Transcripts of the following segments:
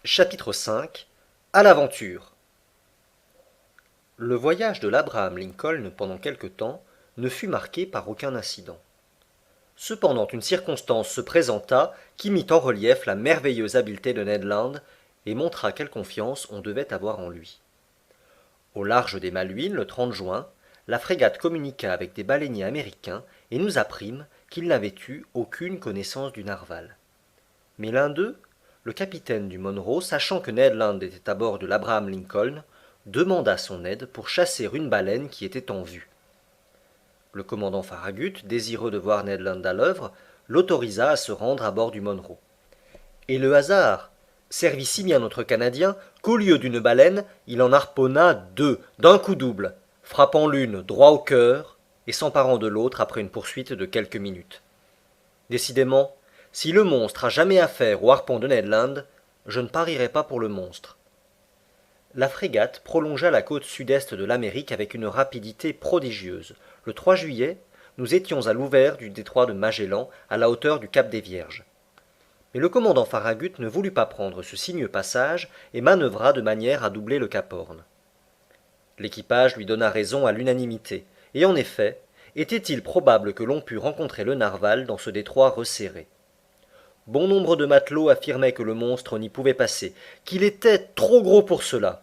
Chapitre 5. À l'aventure. Le voyage de l'Abraham Lincoln pendant quelque temps ne fut marqué par aucun incident. Cependant une circonstance se présenta qui mit en relief la merveilleuse habileté de Ned Land et montra quelle confiance on devait avoir en lui. Au large des Malouines, le 30 juin, la frégate communiqua avec des baleiniers américains et nous apprîmes qu'ils n'avaient eu aucune connaissance du narwal. Mais l'un d'eux, le capitaine du Monroe, sachant que Ned Land était à bord de l'Abraham Lincoln, demanda son aide pour chasser une baleine qui était en vue. Le commandant Farragut, désireux de voir Ned Land à l'œuvre, l'autorisa à se rendre à bord du Monroe. Et le hasard servit si bien notre Canadien qu'au lieu d'une baleine, il en harponna deux, d'un coup double, frappant l'une droit au cœur et s'emparant de l'autre après une poursuite de quelques minutes. Décidément, si le monstre a jamais affaire au harpon de Ned Land, je ne parierai pas pour le monstre. La frégate prolongea la côte sud-est de l'Amérique avec une rapidité prodigieuse. Le 3 juillet, nous étions à l'ouvert du détroit de Magellan, à la hauteur du cap des Vierges. Mais le commandant Farragut ne voulut pas prendre ce sinueux passage et manœuvra de manière à doubler le cap Horn. L'équipage lui donna raison à l'unanimité, et en effet, était-il probable que l'on pût rencontrer le narwal dans ce détroit resserré. Bon nombre de matelots affirmaient que le monstre n'y pouvait passer, qu'il était trop gros pour cela.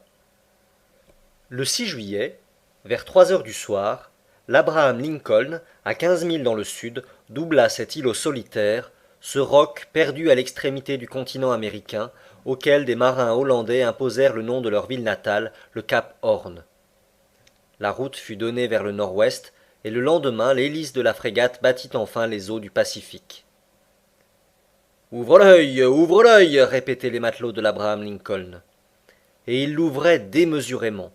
Le 6 juillet, vers 3 heures du soir, l'Abraham Lincoln, à 15 milles dans le sud, doubla cet îlot solitaire, ce roc perdu à l'extrémité du continent américain, auquel des marins hollandais imposèrent le nom de leur ville natale, le cap Horn. La route fut donnée vers le nord-ouest, et le lendemain l'hélice de la frégate battit enfin les eaux du Pacifique. Ouvre l'œil, répétaient les matelots de l'Abraham Lincoln. Et ils l'ouvraient démesurément.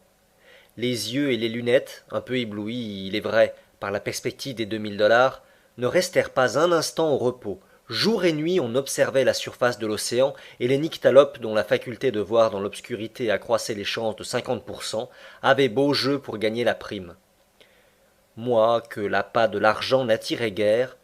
Les yeux et les lunettes, un peu éblouis, il est vrai, par la perspective des 2000 $, ne restèrent pas un instant au repos. Jour et nuit on observait la surface de l'océan, et les nyctalopes, dont la faculté de voir dans l'obscurité accroissait les chances de 50%, avaient beau jeu pour gagner la prime. Moi, que l'appât de l'argent n'attirait guère,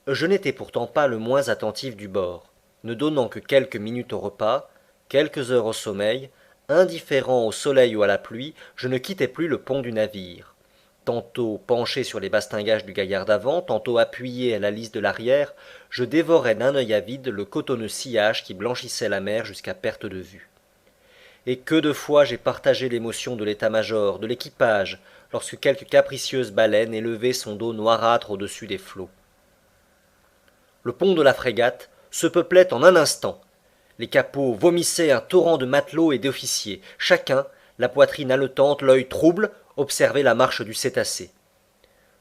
je n'étais pourtant pas le moins attentif du bord, ne donnant que quelques minutes au repas, quelques heures au sommeil, indifférent au soleil ou à la pluie, je ne quittais plus le pont du navire. Tantôt penché sur les bastingages du gaillard d'avant, tantôt appuyé à la lisse de l'arrière, je dévorais d'un œil avide le cotonneux sillage qui blanchissait la mer jusqu'à perte de vue. Et que de fois j'ai partagé l'émotion de l'état-major, de l'équipage, lorsque quelque capricieuse baleine élevait son dos noirâtre au-dessus des flots. Le pont de la frégate se peuplait en un instant. Les capots vomissaient un torrent de matelots et d'officiers. Chacun, la poitrine haletante, l'œil trouble, observait la marche du cétacé.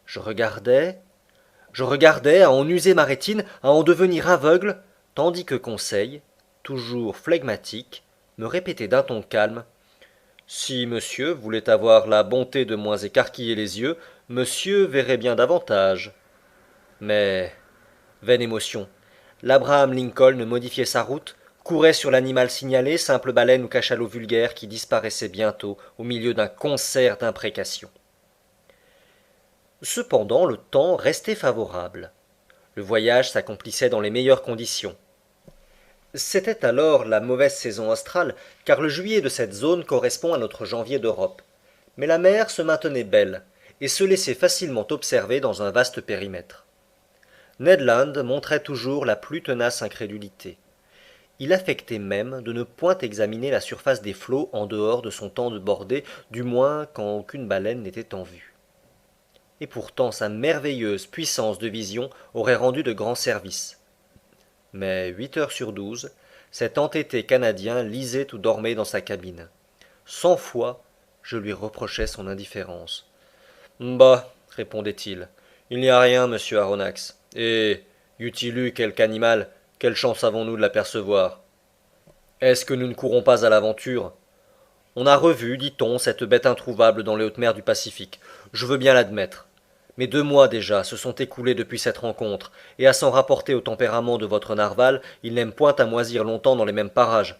Je regardais à en user ma rétine, à en devenir aveugle, tandis que Conseil, toujours flegmatique, me répétait d'un ton calme « Si monsieur voulait avoir la bonté de moins écarquiller les yeux, monsieur verrait bien davantage. » Mais, vaine émotion, l'Abraham Lincoln modifiait sa route, courait sur l'animal signalé, simple baleine ou cachalot vulgaire qui disparaissait bientôt au milieu d'un concert d'imprécations. Cependant, le temps restait favorable. Le voyage s'accomplissait dans les meilleures conditions. C'était alors la mauvaise saison australe, car le juillet de cette zone correspond à notre janvier d'Europe. Mais la mer se maintenait belle, et se laissait facilement observer dans un vaste périmètre. Ned Land montrait toujours la plus tenace incrédulité. Il affectait même de ne point examiner la surface des flots en dehors de son temps de bordée, du moins quand aucune baleine n'était en vue. Et pourtant sa merveilleuse puissance de vision aurait rendu de grands services. Mais 8 heures sur 12, cet entêté Canadien lisait ou dormait dans sa cabine. 100 fois, je lui reprochais son indifférence. « Bah, répondait-il, il n'y a rien, monsieur Aronnax. Et, eût-il eu quelque animal, quelle chance avons-nous de l'apercevoir? Est-ce que nous ne courons pas à l'aventure? On a revu, dit-on, cette bête introuvable dans les hautes mers du Pacifique. Je veux bien l'admettre. Mais 2 mois déjà se sont écoulés depuis cette rencontre, et à s'en rapporter au tempérament de votre narwal, il n'aime point à moisir longtemps dans les mêmes parages.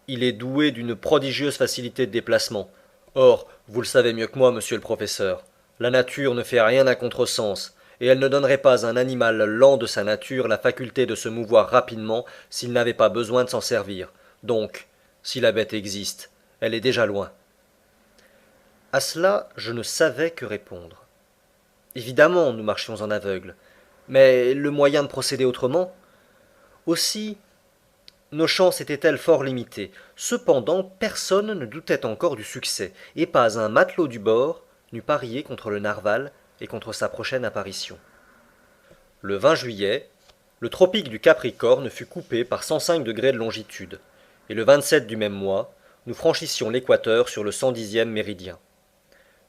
Il est doué d'une prodigieuse facilité de déplacement. Or, vous le savez mieux que moi, monsieur le professeur, la nature ne fait rien à contresens, et elle ne donnerait pas à un animal lent de sa nature la faculté de se mouvoir rapidement s'il n'avait pas besoin de s'en servir. Donc, Si la bête existe, elle est déjà loin. À cela, je ne savais que répondre. Évidemment, nous marchions en aveugle, mais le moyen de procéder autrement? Aussi, nos chances étaient-elles fort limitées. Cependant, personne ne doutait encore du succès, et pas un matelot du bord n'eût parié contre le narwal et contre sa prochaine apparition. Le 20 juillet, le tropique du Capricorne fut coupé par 105 degrés de longitude, et le 27 du même mois, nous franchissions l'équateur sur le 110e méridien.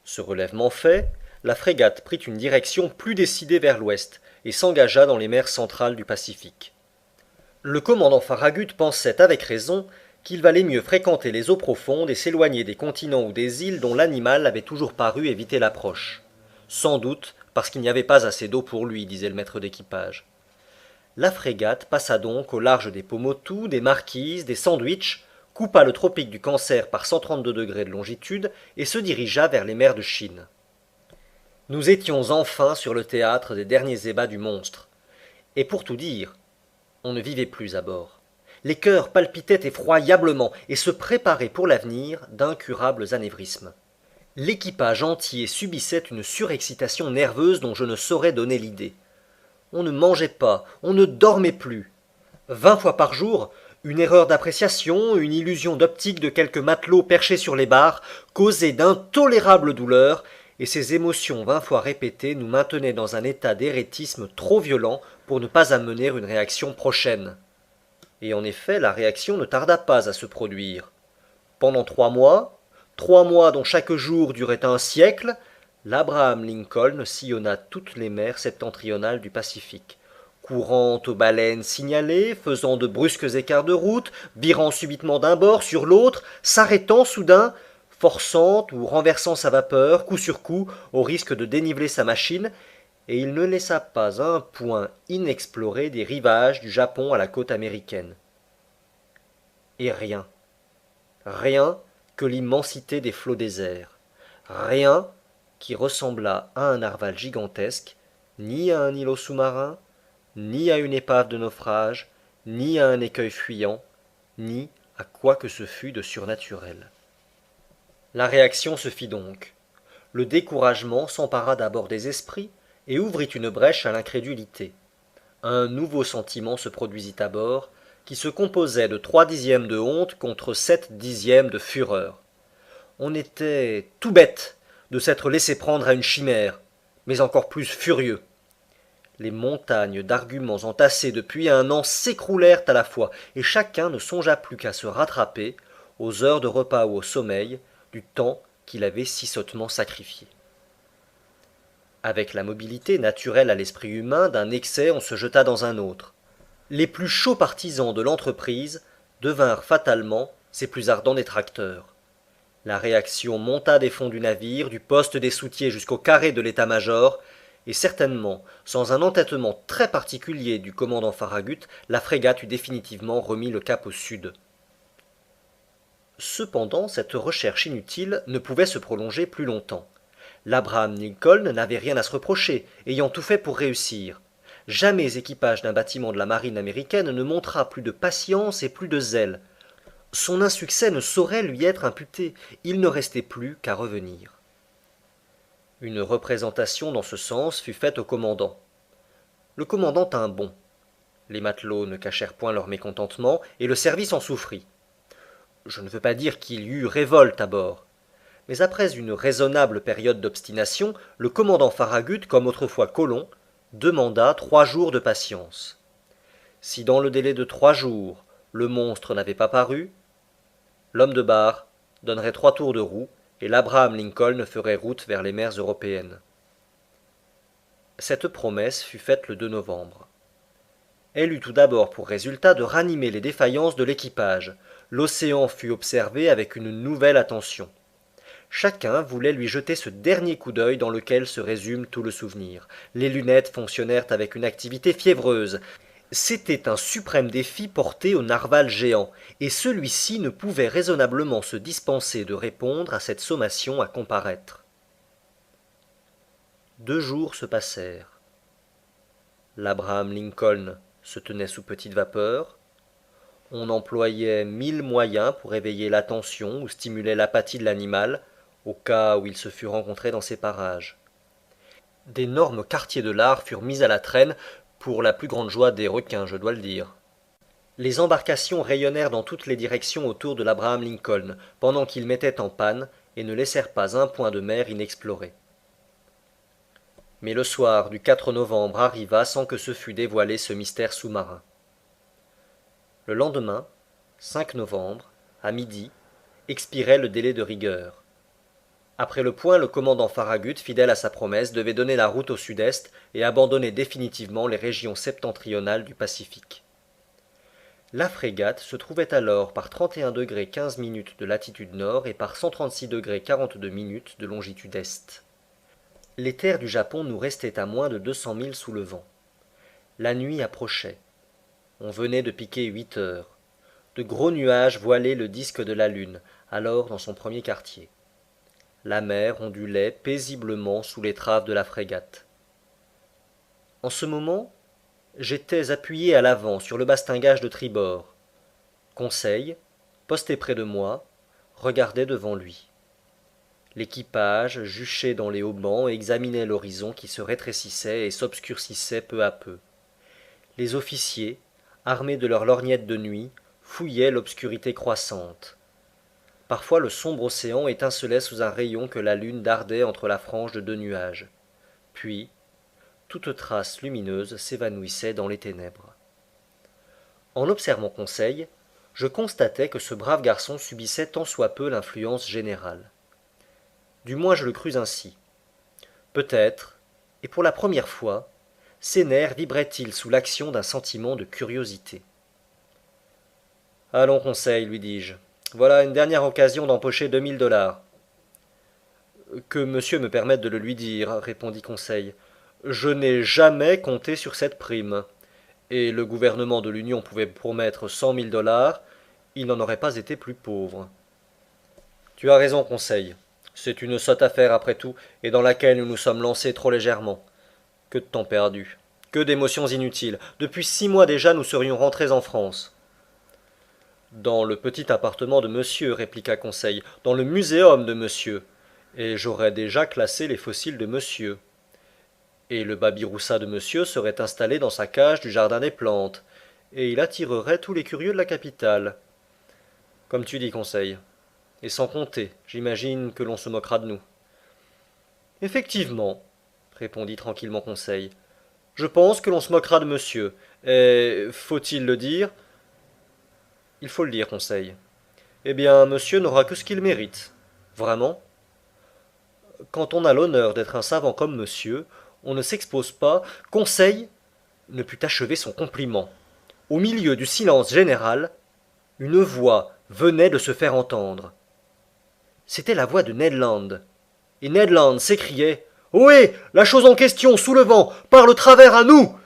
Ce relèvement fait, la frégate prit une direction plus décidée vers l'ouest et s'engagea dans les mers centrales du Pacifique. Le commandant Farragut pensait avec raison qu'il valait mieux fréquenter les eaux profondes et s'éloigner des continents ou des îles dont l'animal avait toujours paru éviter l'approche. Sans doute parce qu'il n'y avait pas assez d'eau pour lui, disait le maître d'équipage. La frégate passa donc au large des Pomotou, des Marquises, des Sandwich, coupa le tropique du Cancer par 132 degrés de longitude et se dirigea vers les mers de Chine. Nous étions enfin sur le théâtre des derniers ébats du monstre. Et pour tout dire, on ne vivait plus à bord. Les cœurs palpitaient effroyablement et se préparaient pour l'avenir d'incurables anévrismes. L'équipage entier subissait une surexcitation nerveuse dont je ne saurais donner l'idée. On ne mangeait pas, on ne dormait plus. 20 fois par jour, une erreur d'appréciation, une illusion d'optique de quelques matelots perchés sur les barres causaient d'intolérables douleurs, et ces émotions 20 fois répétées nous maintenaient dans un état d'éréthisme trop violent pour ne pas amener une réaction prochaine. Et en effet, la réaction ne tarda pas à se produire. Pendant 3 mois dont chaque jour durait un siècle, l'Abraham Lincoln sillonna toutes les mers septentrionales du Pacifique, courant aux baleines signalées, faisant de brusques écarts de route, virant subitement d'un bord sur l'autre, s'arrêtant soudain, forçant ou renversant sa vapeur, coup sur coup, au risque de déniveler sa machine, et il ne laissa pas un point inexploré des rivages du Japon à la côte américaine. Et rien, rien que l'immensité des flots déserts, rien qui ressemblât à un narwal gigantesque, ni à un îlot sous-marin, ni à une épave de naufrage, ni à un écueil fuyant, ni à quoi que ce fût de surnaturel. La réaction se fit donc. Le découragement s'empara d'abord des esprits et ouvrit une brèche à l'incrédulité. Un nouveau sentiment se produisit à bord, qui se composait de 3/10 de honte contre 7/10 de fureur. On était tout bête de s'être laissé prendre à une chimère, mais encore plus furieux. Les montagnes d'arguments entassés depuis un an s'écroulèrent à la fois, et chacun ne songea plus qu'à se rattraper, aux heures de repas ou au sommeil, du temps qu'il avait si sottement sacrifié. Avec la mobilité naturelle à l'esprit humain, d'un excès on se jeta dans un autre. Les plus chauds partisans de l'entreprise devinrent fatalement ses plus ardents détracteurs. La réaction monta des fonds du navire, du poste des soutiers jusqu'au carré de l'état-major, et certainement, sans un entêtement très particulier du commandant Farragut, la frégate eût définitivement remis le cap au sud. Cependant, cette recherche inutile ne pouvait se prolonger plus longtemps. L'Abraham Lincoln n'avait rien à se reprocher, ayant tout fait pour réussir. Jamais équipage d'un bâtiment de la marine américaine ne montra plus de patience et plus de zèle. Son insuccès ne saurait lui être imputé, il ne restait plus qu'à revenir. Une représentation dans ce sens fut faite au commandant. Le commandant tint bon. Les matelots ne cachèrent point leur mécontentement, et le service en souffrit. Je ne veux pas dire qu'il y eut révolte à bord. Mais après une raisonnable période d'obstination, le commandant Farragut, comme autrefois Colomb, demanda 3 jours de patience. Si dans le délai de 3 jours, le monstre n'avait pas paru, l'homme de barre donnerait 3 tours de roue, et l'Abraham Lincoln ferait route vers les mers européennes. Cette promesse fut faite le 2 novembre. Elle eut tout d'abord pour résultat de ranimer les défaillances de l'équipage. L'océan fut observé avec une nouvelle attention. Chacun voulait lui jeter ce dernier coup d'œil dans lequel se résume tout le souvenir. Les lunettes fonctionnèrent avec une activité fiévreuse. C'était un suprême défi porté au narwal géant, et celui-ci ne pouvait raisonnablement se dispenser de répondre à cette sommation à comparaître. 2 jours se passèrent. L'Abraham Lincoln se tenait sous petite vapeur. On employait 1000 moyens pour éveiller l'attention ou stimuler l'apathie de l'animal, au cas où il se fût rencontré dans ces parages. D'énormes quartiers de lard furent mis à la traîne, pour la plus grande joie des requins, je dois le dire. Les embarcations rayonnèrent dans toutes les directions autour de l'Abraham Lincoln, pendant qu'il mettait en panne, et ne laissèrent pas un point de mer inexploré. Mais le soir du 4 novembre arriva sans que se fût dévoilé ce mystère sous-marin. Le lendemain, 5 novembre, à midi, expirait le délai de rigueur. Après le point, le commandant Farragut, fidèle à sa promesse, devait donner la route au sud-est et abandonner définitivement les régions septentrionales du Pacifique. La frégate se trouvait alors par 31° 15' de latitude nord et par 136° 42' de longitude est. Les terres du Japon nous restaient à moins de 200 milles sous le vent. La nuit approchait. On venait de piquer 8 heures. De gros nuages voilaient le disque de la lune, alors dans son premier quartier. La mer ondulait paisiblement sous l'étrave de la frégate. En ce moment, j'étais appuyé à l'avant sur le bastingage de tribord. Conseil, posté près de moi, regardait devant lui. L'équipage, juché dans les haubans, examinait l'horizon qui se rétrécissait et s'obscurcissait peu à peu. Les officiers, armés de leurs lorgnettes de nuit, fouillaient l'obscurité croissante. Parfois le sombre océan étincelait sous un rayon que la lune dardait entre la frange de 2 nuages. Puis, toute trace lumineuse s'évanouissait dans les ténèbres. En observant Conseil, je constatais que ce brave garçon subissait tant soit peu l'influence générale. Du moins je le crus ainsi. Peut-être, et pour la première fois, ses nerfs vibraient-ils sous l'action d'un sentiment de curiosité. « Allons, Conseil, lui dis-je, voilà une dernière occasion d'empocher 2000 $. Que monsieur me permette de le lui dire, répondit Conseil. Je n'ai jamais compté sur cette prime. Et le gouvernement de l'Union pouvait promettre 100 000 $, il n'en aurait pas été plus pauvre. Tu as raison, Conseil. C'est une sotte affaire après tout, et dans laquelle nous nous sommes lancés trop légèrement. Que de temps perdu, que d'émotions inutiles. Depuis 6 mois déjà, nous serions rentrés en France. Dans le petit appartement de monsieur, répliqua Conseil, dans le muséum de monsieur, et j'aurais déjà classé les fossiles de monsieur. Et le babiroussa de monsieur serait installé dans sa cage du jardin des plantes, et il attirerait tous les curieux de la capitale. Comme tu dis, Conseil. Et sans compter, j'imagine que l'on se moquera de nous. Effectivement, répondit tranquillement Conseil. Je pense que l'on se moquera de monsieur. Et faut-il le dire? Il faut le dire, Conseil. Eh bien, monsieur n'aura que ce qu'il mérite. Vraiment? Quand on a l'honneur d'être un savant comme monsieur, on ne s'expose pas. Conseil ne put achever son compliment. Au milieu du silence général, une voix venait de se faire entendre. C'était la voix de Ned Land. Et Ned Land s'écriait « Ohé, la chose en question, sous le vent, par le travers à nous !